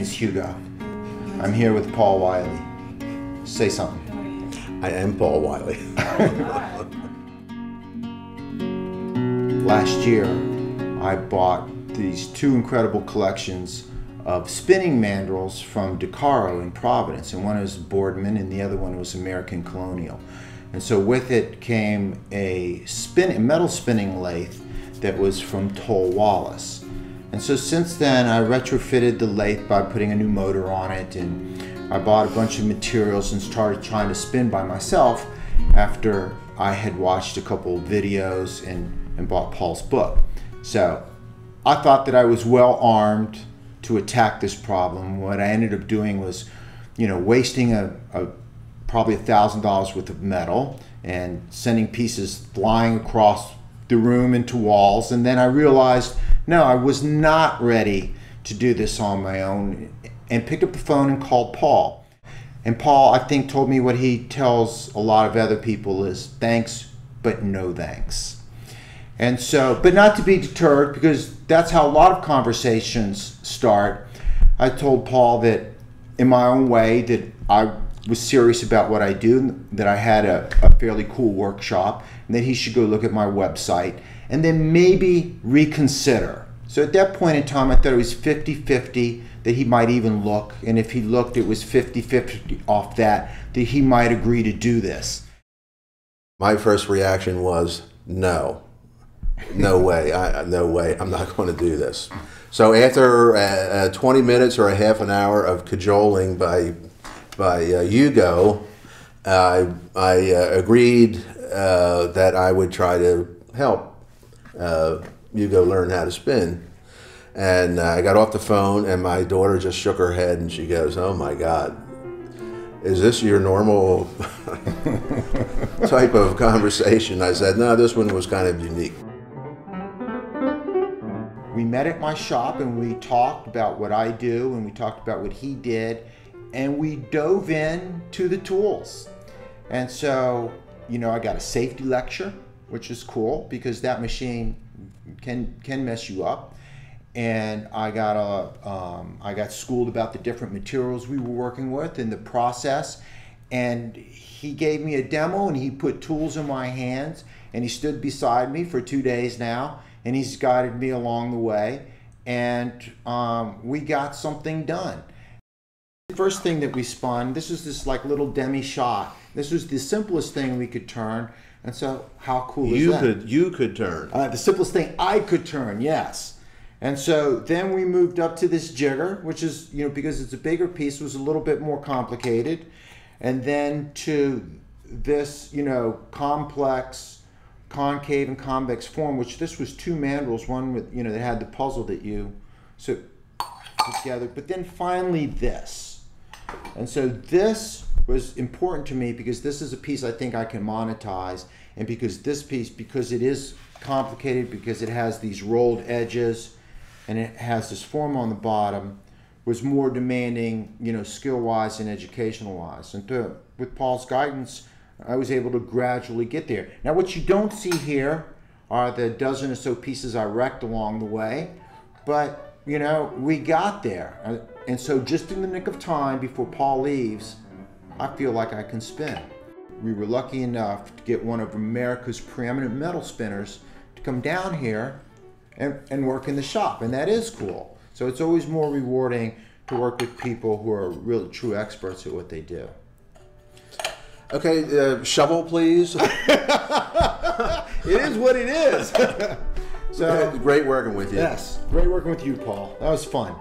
is Hugo. I'm here with Paul Wiley. Say something. I am Paul Wiley. Last year, I bought these two incredible collections of spinning mandrels from DeCaro in Providence, and one was Boardman and the other one was American Colonial. And so with it came a metal spinning lathe that was from Toll Wallace. And so since then I retrofitted the lathe by putting a new motor on it, and I bought a bunch of materials and started trying to spin by myself after I had watched a couple of videos and bought Paul's book. So I thought that I was well armed to attack this problem. What I ended up doing was, wasting probably $1,000 worth of metal and sending pieces flying across the room into walls. And then I realized, no, I was not ready to do this on my own, and picked up the phone and called Paul. And Paul, I think, told me what he tells a lot of other people is thanks, but no thanks. And so, but not to be deterred, because that's how a lot of conversations start. I told Paul that in my own way that I was serious about what I do, that I had a fairly cool workshop, and that he should go look at my website and then maybe reconsider. So at that point in time, I thought it was 50-50 that he might even look, and if he looked, it was 50-50 off that he might agree to do this. My first reaction was no. No way, no way, I'm not going to do this. So after 20 minutes or a half an hour of cajoling by Hugo, I agreed that I would try to help Hugo learn how to spin. And I got off the phone and my daughter just shook her head and she goes, "Oh my God, is this your normal type of conversation?" I said, "No, this one was kind of unique." We met at my shop and we talked about what I do and we talked about what he did, and we dove in to the tools. And so, I got a safety lecture, which is cool because that machine can mess you up. And I got schooled about the different materials we were working with in the process. And he gave me a demo and he put tools in my hands, and he stood beside me for 2 days now, and he's guided me along the way, and we got something done. The first thing that we spun, this was this like little demi shot. This was the simplest thing we could turn, and so how cool is that? You could turn. The simplest thing I could turn, yes. And so then we moved up to this jigger, which is, because it's a bigger piece, was a little bit more complicated. And then to this, complex concave and convex form, which this was two mandrels, one with, that had the puzzle that you put together. But then finally this. And so this was important to me because this is a piece I think I can monetize, and because this piece, because it is complicated, because it has these rolled edges, and it has this form on the bottom, was more demanding, skill-wise and educational-wise. And with Paul's guidance, I was able to gradually get there. Now, what you don't see here are the dozen or so pieces I wrecked along the way, but, we got there. And so just in the nick of time before Paul leaves, I feel like I can spin. We were lucky enough to get one of America's preeminent metal spinners to come down here and work in the shop, and that is cool. So it's always more rewarding to work with people who are really true experts at what they do. Okay, shovel, please. It is what it is. So great working with you. Yes, great working with you, Paul. That was fun.